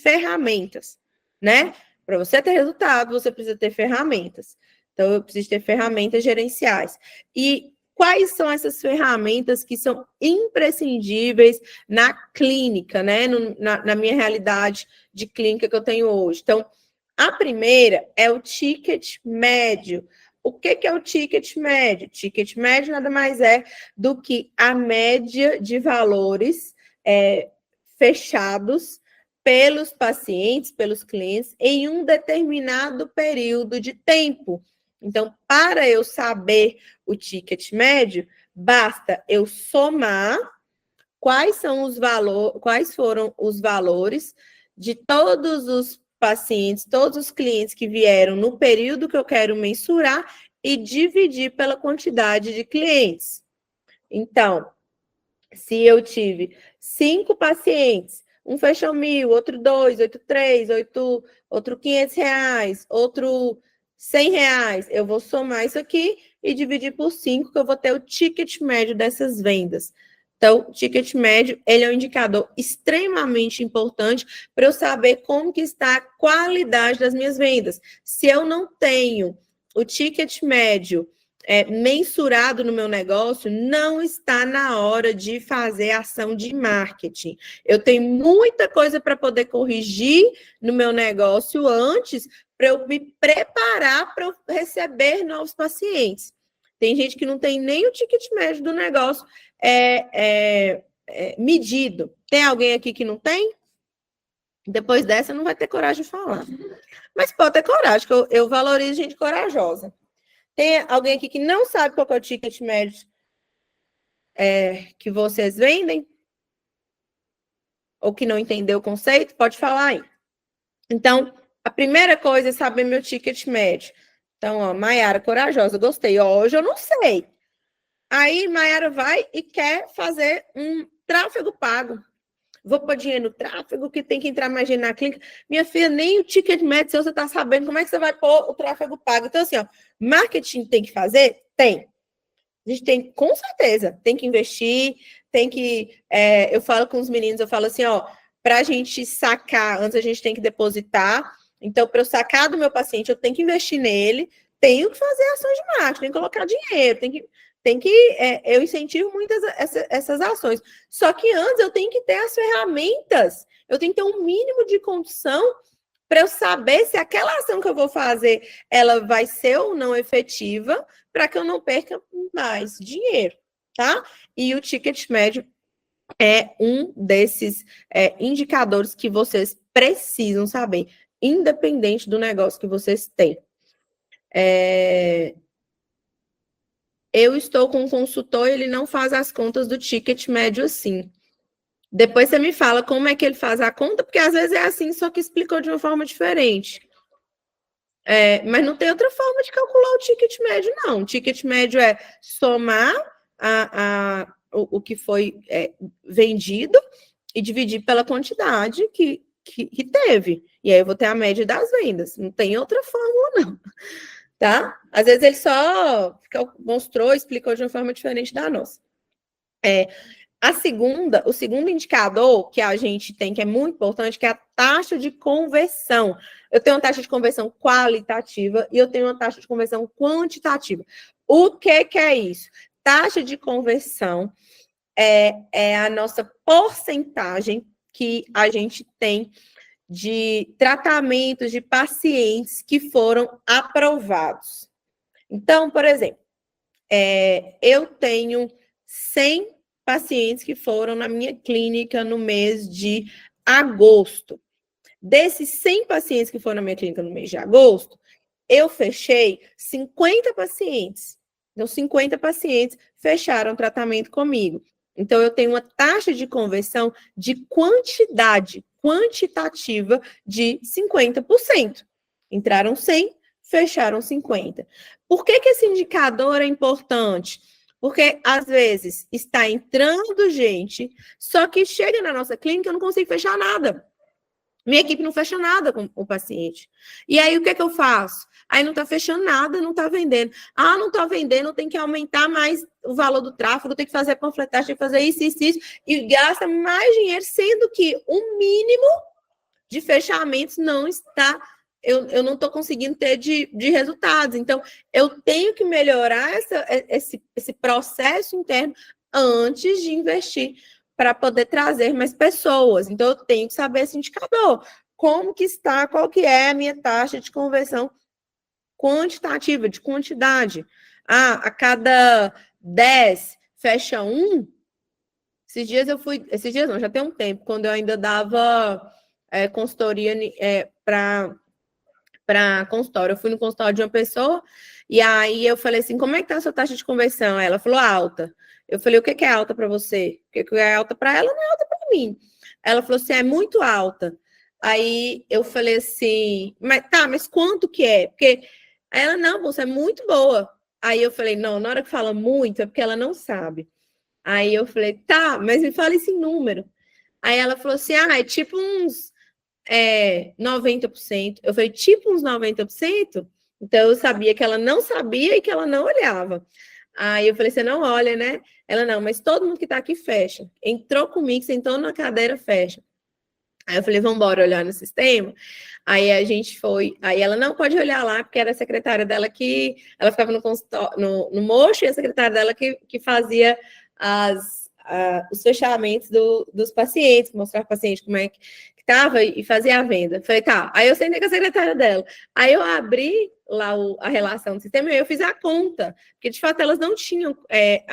ferramentas, né? Para você ter resultado, você precisa ter ferramentas. Então, eu preciso ter ferramentas gerenciais. E quais são essas ferramentas que são imprescindíveis na clínica, né? Na minha realidade de clínica que eu tenho hoje. Então, a primeira é o ticket médio. O que é o ticket médio? Ticket médio nada mais é do que a média de valores fechados pelos pacientes, pelos clientes, em um determinado período de tempo. Então, para eu saber o ticket médio, basta eu somar quais foram os valores de todos os pacientes, todos os clientes que vieram no período que eu quero mensurar e dividir pela quantidade de clientes. Então, se eu tive 5 pacientes, um fechou 1.000, outro 2, outro 3, outro R$500, outro R$100, eu vou somar isso aqui e dividir por 5, que eu vou ter o ticket médio dessas vendas. Então, o ticket médio, ele é um indicador extremamente importante para eu saber como que está a qualidade das minhas vendas. Se eu não tenho o ticket médio mensurado no meu negócio, não está na hora de fazer ação de marketing. Eu tenho muita coisa para poder corrigir no meu negócio antes, para eu me preparar para receber novos pacientes. Tem gente que não tem nem o ticket médio do negócio medido. Tem alguém aqui que não tem? Depois dessa, não vai ter coragem de falar. Mas pode ter coragem, que eu valorizo gente corajosa. Tem alguém aqui que não sabe qual é o ticket médio que vocês vendem? Ou que não entendeu o conceito? Pode falar aí. Então, a primeira coisa é saber meu ticket médio. Então, ó, Maiara, corajosa, gostei. Ó, hoje eu não sei. Aí, Maiara vai e quer fazer um tráfego pago. Vou pôr dinheiro no tráfego, que tem que entrar mais dinheiro na clínica. Minha filha, nem o ticket médio, se você está sabendo como é que você vai pôr o tráfego pago. Então, assim, ó, marketing tem que fazer? Tem. A gente tem, com certeza, tem que investir, tem que... eu falo com os meninos, eu falo assim, ó, para a gente sacar, antes a gente tem que depositar. Então, para eu sacar do meu paciente, eu tenho que investir nele, tenho que fazer ações de marketing, tenho que colocar dinheiro, eu incentivo muitas essas ações. Só que antes eu tenho que ter as ferramentas, eu tenho que ter um mínimo de condição para eu saber se aquela ação que eu vou fazer, ela vai ser ou não efetiva, para que eu não perca mais dinheiro, tá? E o ticket médio é um desses indicadores que vocês precisam saber, independente do negócio que vocês têm. Eu estou com um consultor e ele não faz as contas do ticket médio assim. Depois você me fala como é que ele faz a conta, porque às vezes é assim, só que explicou de uma forma diferente. Mas não tem outra forma de calcular o ticket médio, não. O ticket médio é somar o que foi vendido e dividir pela quantidade que teve. E aí eu vou ter a média das vendas. Não tem outra fórmula, não. Tá? Às vezes ele só mostrou, explicou de uma forma diferente da nossa. O segundo indicador que a gente tem, que é muito importante, que é a taxa de conversão. Eu tenho uma taxa de conversão qualitativa e eu tenho uma taxa de conversão quantitativa. O que é isso? Taxa de conversão é a nossa porcentagem que a gente tem de tratamentos de pacientes que foram aprovados. Então, por exemplo, eu tenho 100 pacientes que foram na minha clínica no mês de agosto. Desses 100 pacientes que foram na minha clínica no mês de agosto, eu fechei 50 pacientes. Então, 50 pacientes fecharam tratamento comigo. Então, eu tenho uma taxa de conversão de quantidade quantitativa de 50%. Entraram 100, fecharam 50. Por que esse indicador é importante? Porque, às vezes, está entrando gente, só que chega na nossa clínica, eu não consigo fechar nada. Minha equipe não fecha nada com o paciente. E aí, o que eu faço? Aí não está fechando nada, não está vendendo. Ah, não está vendendo, tem que aumentar mais o valor do tráfego, tem que fazer panfletagem, tem que fazer isso, e gasta mais dinheiro, sendo que o mínimo de fechamentos não está, eu não estou conseguindo ter de resultados. Então, eu tenho que melhorar esse processo interno antes de investir para poder trazer mais pessoas. Então, eu tenho que saber esse indicador. Como que está, qual que é a minha taxa de conversão quantitativa, de quantidade. A cada 10 fecha um. Esses dias não, já tem um tempo, quando eu ainda dava consultoria para consultório. Eu fui no consultório de uma pessoa e aí eu falei assim, como é que tá a sua taxa de conversão? Ela falou alta. Eu falei, o que é alta para você? O que é alta para ela não é alta para mim. Ela falou assim, é muito alta. Aí eu falei assim, mas quanto que é? Porque ela, não, você é muito boa. Aí eu falei, não, na hora que fala muito é porque ela não sabe. Aí eu falei, tá, mas me fala esse número. Aí ela falou assim, é tipo uns 90%. Eu falei, tipo uns 90%? Então eu sabia que ela não sabia e que ela não olhava. Aí eu falei, você não olha, né? Ela, não, mas todo mundo que tá aqui fecha. Entrou comigo, sentou na cadeira, fecha. Aí eu falei, vamos embora olhar no sistema. Aí a gente foi. Aí ela não pode olhar lá, porque era a secretária dela que. Ela ficava no mocho e a secretária dela que fazia os fechamentos dos pacientes, mostrar para o paciente como é que estava e fazia a venda. Falei, tá. Aí eu sentei com a secretária dela. Aí eu abri lá a relação do sistema e eu fiz a conta, porque de fato elas não tinham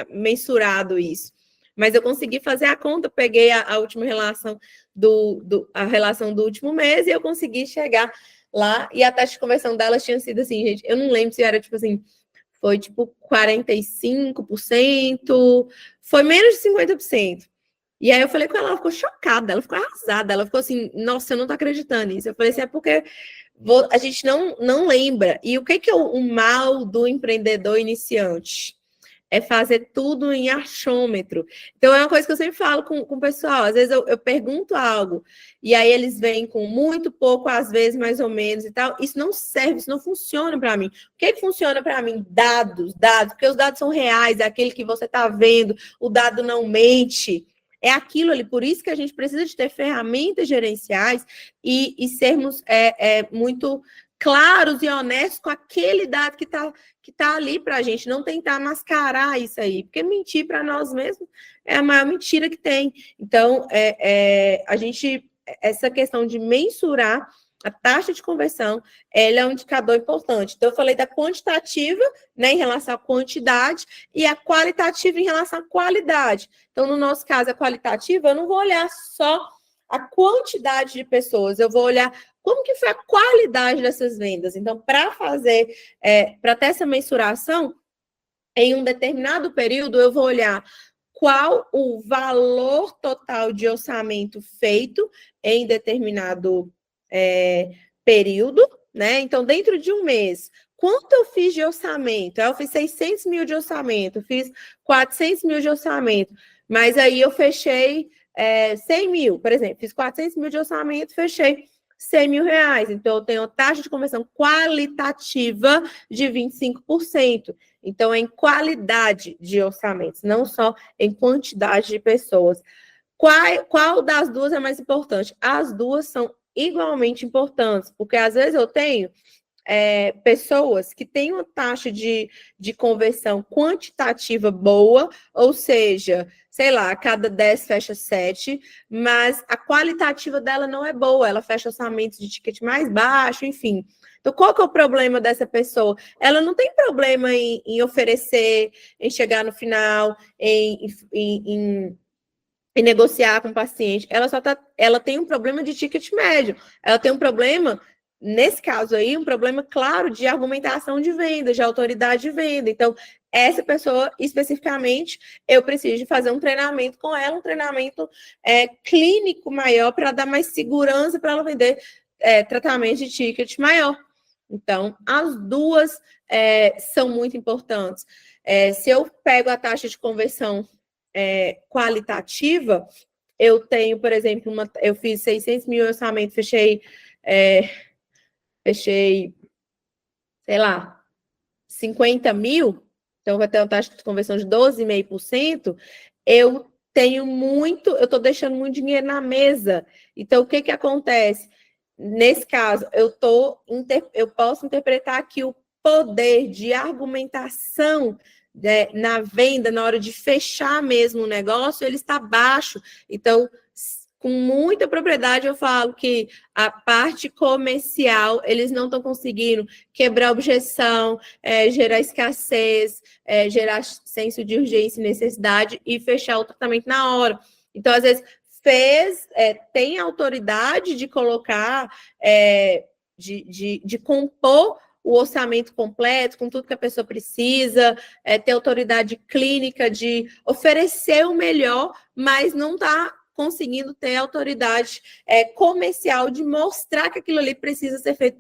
mensurado isso. Mas eu consegui fazer a conta, peguei a última relação a relação do último mês e eu consegui chegar lá e a taxa de conversão delas tinha sido assim, gente, eu não lembro se era tipo assim, foi tipo 45%, foi menos de 50%. E aí eu falei com ela ficou chocada, ela ficou arrasada, ela ficou assim, nossa, eu não tô acreditando nisso. Eu falei assim, é porque a gente não lembra. E o que é o mal do empreendedor iniciante? É fazer tudo em achômetro. Então, é uma coisa que eu sempre falo com o pessoal. Às vezes eu pergunto algo, e aí eles vêm com muito pouco, às vezes mais ou menos e tal. Isso não serve, isso não funciona para mim. O que funciona para mim? Dados, porque os dados são reais, é aquele que você está vendo, o dado não mente. É aquilo ali, por isso que a gente precisa de ter ferramentas gerenciais e sermos muito claros e honestos com aquele dado que está ali para a gente, não tentar mascarar isso aí, porque mentir para nós mesmos é a maior mentira que tem. Então, essa questão de mensurar a taxa de conversão, ela é um indicador importante. Então, eu falei da quantitativa, né, em relação à quantidade, e a qualitativa em relação à qualidade. Então, no nosso caso, a qualitativa, eu não vou olhar só a quantidade de pessoas, eu vou olhar como que foi a qualidade dessas vendas. Então, para ter essa mensuração, em um determinado período, eu vou olhar qual o valor total de orçamento feito em determinado período, né? Então, dentro de um mês, quanto eu fiz de orçamento? Eu fiz 600 mil de orçamento, fiz 400 mil de orçamento, mas aí eu fechei 100 mil, por exemplo, fiz 400 mil de orçamento, fechei 100 mil reais. Então, eu tenho taxa de conversão qualitativa de 25%. Então, é em qualidade de orçamentos, não só em quantidade de pessoas. Qual das duas é mais importante? As duas são igualmente importantes, porque às vezes eu tenho pessoas que têm uma taxa de conversão quantitativa boa, ou seja, sei lá, a cada 10 fecha 7, mas a qualitativa dela não é boa, ela fecha orçamentos de ticket mais baixo, enfim. Então, qual que é o problema dessa pessoa? Ela não tem problema em oferecer, em chegar no final, em negociar com o paciente. Ela tem um problema de ticket médio. Ela tem um problema, nesse caso aí, um problema claro de argumentação de venda, de autoridade de venda. Então, essa pessoa, especificamente, eu preciso de fazer um treinamento com ela, um treinamento clínico maior, para dar mais segurança para ela vender tratamento de ticket maior. Então, as duas são muito importantes. Se eu pego a taxa de conversão qualitativa, eu tenho, por exemplo, eu fiz 600 mil orçamento, fechei, sei lá, 50 mil, então vai ter uma taxa de conversão de 12,5%, eu estou deixando muito dinheiro na mesa. Então, o que acontece? nesse caso, eu posso interpretar que o poder de argumentação na venda, na hora de fechar mesmo o negócio, ele está baixo. Então, com muita propriedade, eu falo que a parte comercial, eles não estão conseguindo quebrar objeção, gerar escassez, gerar senso de urgência e necessidade e fechar o tratamento na hora. Então, às vezes, tem autoridade de colocar, de compor o orçamento completo, com tudo que a pessoa precisa, ter autoridade clínica de oferecer o melhor, mas não está conseguindo ter autoridade comercial de mostrar que aquilo ali precisa ser feito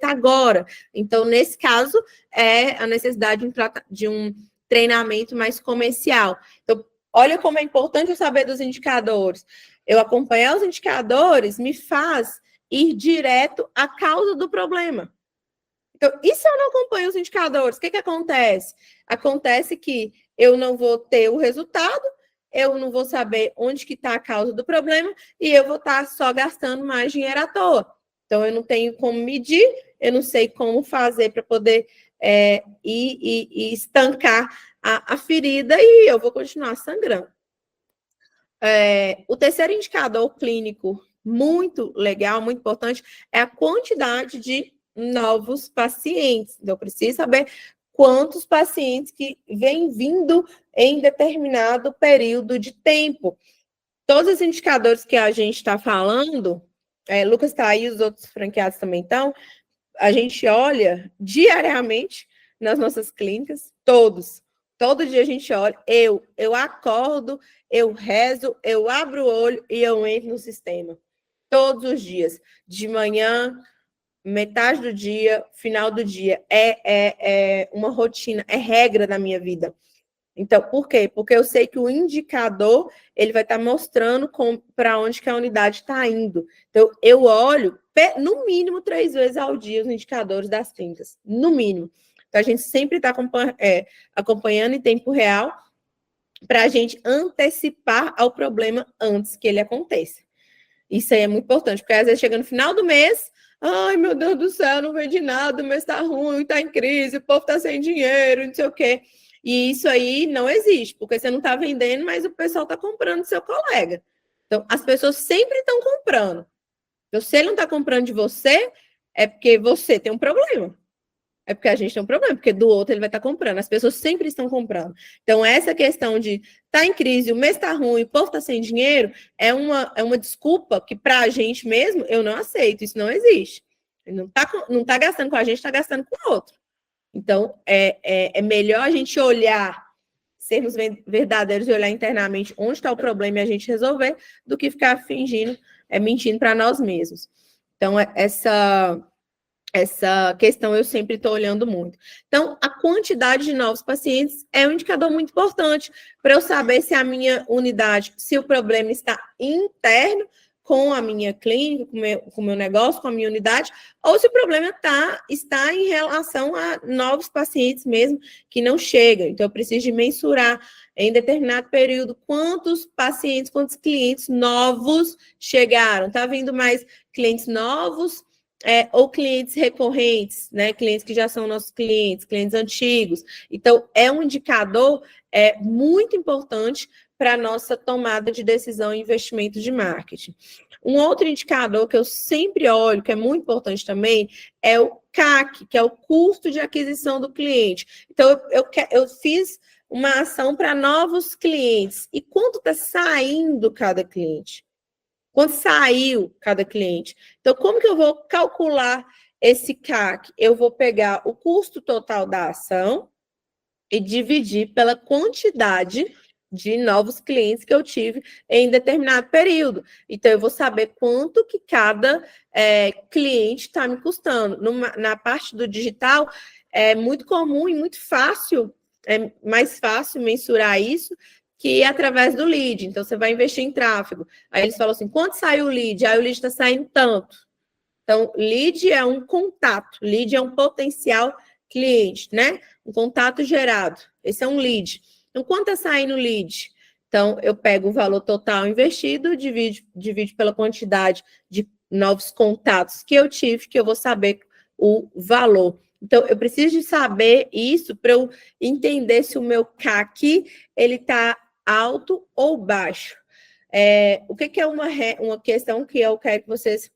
agora. Então, nesse caso, é a necessidade de um treinamento mais comercial. Então, olha como é importante eu saber dos indicadores. Eu acompanhar os indicadores me faz ir direto à causa do problema. Então, e se eu não acompanho os indicadores, o que acontece? Acontece que eu não vou ter o resultado, eu não vou saber onde que está a causa do problema e eu vou estar só gastando mais dinheiro à toa. Então, eu não tenho como medir, eu não sei como fazer para poder ir estancar a ferida e eu vou continuar sangrando. O terceiro indicador clínico muito legal, muito importante, é a quantidade de novos pacientes. Então, eu preciso saber quantos pacientes que vêm vindo em determinado período de tempo. Todos os indicadores que a gente está falando, Lucas está aí, os outros franqueados também estão, a gente olha diariamente nas nossas clínicas, todos. Todo dia a gente olha, eu acordo, eu rezo, eu abro o olho e eu entro no sistema. Todos os dias, de manhã, metade do dia, final do dia. É uma rotina, é regra da minha vida. Então, por quê? Porque eu sei que o indicador, ele vai estar mostrando para onde que a unidade está indo. Então, eu olho, no mínimo, 3 vezes ao dia os indicadores das clínicas. No mínimo. Então, a gente sempre está acompanhando em tempo real para a gente antecipar ao problema antes que ele aconteça. Isso aí é muito importante, porque às vezes chega no final do mês, ai, meu Deus do céu, não vendi nada, o mês está ruim, está em crise, o povo está sem dinheiro, não sei o quê. E isso aí não existe, porque você não está vendendo, mas o pessoal está comprando do seu colega. Então, as pessoas sempre estão comprando. Então, se ele não está comprando de você, é porque você tem um problema. É porque a gente tem um problema, porque do outro ele vai estar comprando. As pessoas sempre estão comprando. Então, essa questão de estar em crise, o mês está ruim, o povo está sem dinheiro, é uma desculpa que, para a gente mesmo, eu não aceito. Isso não existe. Ele não está gastando com a gente, está gastando com o outro. Então, é melhor a gente olhar, sermos verdadeiros e olhar internamente onde está o problema e a gente resolver, do que ficar fingindo, mentindo para nós mesmos. Então, essa questão eu sempre estou olhando muito. Então, a quantidade de novos pacientes é um indicador muito importante para eu saber se a minha unidade, se o problema está interno com a minha clínica, com o meu negócio, com a minha unidade, ou se o problema está em relação a novos pacientes mesmo que não chegam. Então, eu preciso de mensurar em determinado período quantos pacientes, quantos clientes novos chegaram. Está vindo mais clientes novos ou clientes recorrentes, né? Clientes que já são nossos clientes antigos. Então, é um indicador muito importante para a nossa tomada de decisão e investimento de marketing. Um outro indicador que eu sempre olho, que é muito importante também, é o CAC, que é o custo de aquisição do cliente. Então, eu fiz uma ação para novos clientes. E quanto está saindo cada cliente? Quanto saiu cada cliente? Então, como que eu vou calcular esse CAC? Eu vou pegar o custo total da ação e dividir pela quantidade de novos clientes que eu tive em determinado período. Então, eu vou saber quanto que cada cliente está me custando. Na parte do digital, é muito comum e muito fácil, é mais fácil mensurar isso que através do lead. Então, você vai investir em tráfego. Aí eles falam assim, quanto saiu o lead? Aí o lead está saindo tanto. Então, lead é um contato, lead é um potencial cliente, né? Um contato gerado. Esse é um lead. Então, quanto está saindo o lead? Então, eu pego o valor total investido, divido pela quantidade de novos contatos que eu tive, que eu vou saber o valor. Então, eu preciso de saber isso para eu entender se o meu CAC ele está alto ou baixo. O que é uma questão que eu quero que vocês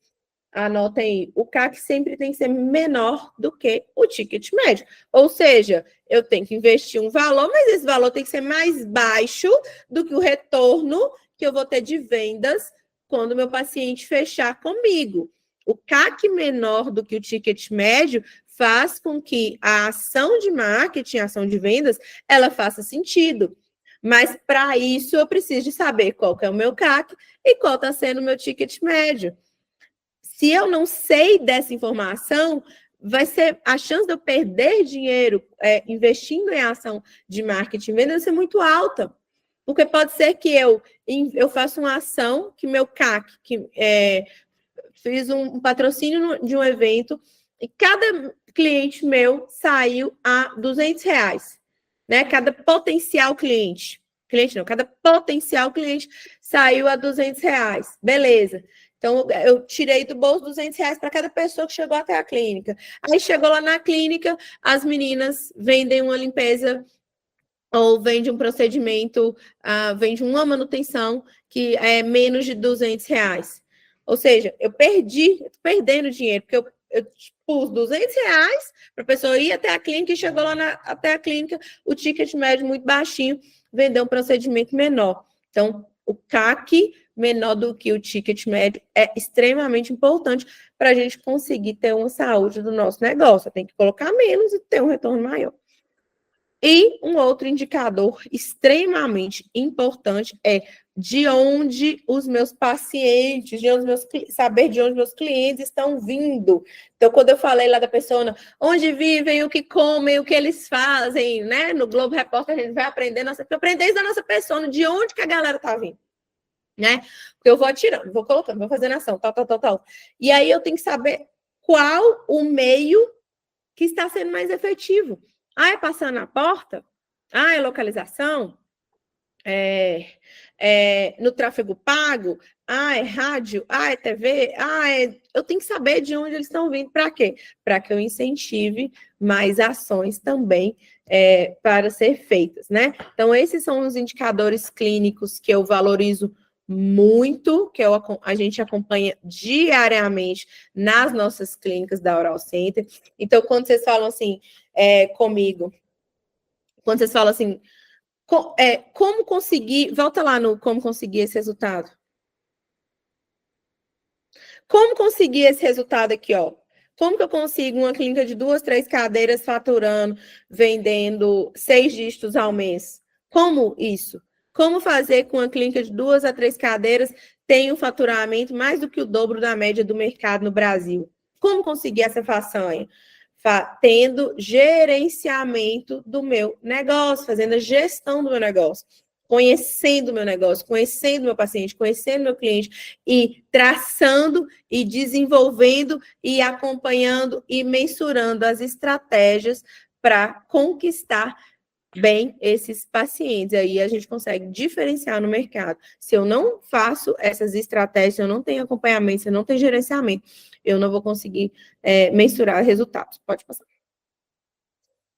anotem aí. O CAC sempre tem que ser menor do que o ticket médio. Ou seja, eu tenho que investir um valor, mas esse valor tem que ser mais baixo do que o retorno que eu vou ter de vendas quando o meu paciente fechar comigo. O CAC menor do que o ticket médio faz com que a ação de marketing, a ação de vendas, ela faça sentido. Mas para isso eu preciso de saber qual que é o meu CAC e qual está sendo o meu ticket médio. Se eu não sei dessa informação, vai ser a chance de eu perder dinheiro investindo em ação de marketing e venda vai ser muito alta. Porque pode ser que eu faça uma ação que meu CAC, fiz um patrocínio de um evento e cada cliente meu saiu a R$200, né? Cada potencial cliente não, cada potencial cliente saiu a R$200, beleza. Então, eu tirei do bolso R$200 para cada pessoa que chegou até a clínica. Aí, chegou lá na clínica, as meninas vendem uma limpeza ou vende um procedimento, vende uma manutenção que é menos de R$200. Ou seja, eu estou perdendo dinheiro, porque eu pus R$200 para a pessoa ir até a clínica e chegou lá até a clínica, o ticket médio muito baixinho, vendeu um procedimento menor. Então, o CAC menor do que o ticket médio é extremamente importante para a gente conseguir ter uma saúde do nosso negócio. Tem que colocar menos e ter um retorno maior. E um outro indicador extremamente importante é de onde os meus pacientes, saber de onde meus clientes estão vindo. Então, quando eu falei lá da pessoa, onde vivem, o que comem, o que eles fazem, né? No Globo Repórter, a gente vai aprender isso da nossa pessoa, de onde que a galera está vindo, né? Porque eu vou atirando, vou colocando, vou fazendo ação, tal. E aí eu tenho que saber qual o meio que está sendo mais efetivo. É passando na porta? É localização? No tráfego pago? É rádio? É TV? Eu tenho que saber de onde eles estão vindo. Para quê? Para que eu incentive mais ações também para ser feitas, né? Então, esses são os indicadores clínicos que eu valorizo muito, que a gente acompanha diariamente nas nossas clínicas da Oral Center. Então, quando vocês falam assim comigo, quando vocês falam assim, como conseguir, volta lá no como conseguir esse resultado. Como conseguir esse resultado aqui, ó? Como que eu consigo uma clínica de 2, 3 cadeiras faturando, vendendo 6 dígitos ao mês? Como isso? Como fazer com uma clínica de 2 a 3 cadeiras tenha um faturamento mais do que o dobro da média do mercado no Brasil? Como conseguir essa façanha? Tendo gerenciamento do meu negócio, fazendo a gestão do meu negócio, conhecendo o meu negócio, conhecendo o meu paciente, conhecendo o meu cliente e traçando e desenvolvendo e acompanhando e mensurando as estratégias para conquistar bem esses pacientes. Aí a gente consegue diferenciar no mercado. Se eu não faço essas estratégias, se eu não tenho acompanhamento, se eu não tenho gerenciamento, eu não vou conseguir mensurar resultados. Pode passar.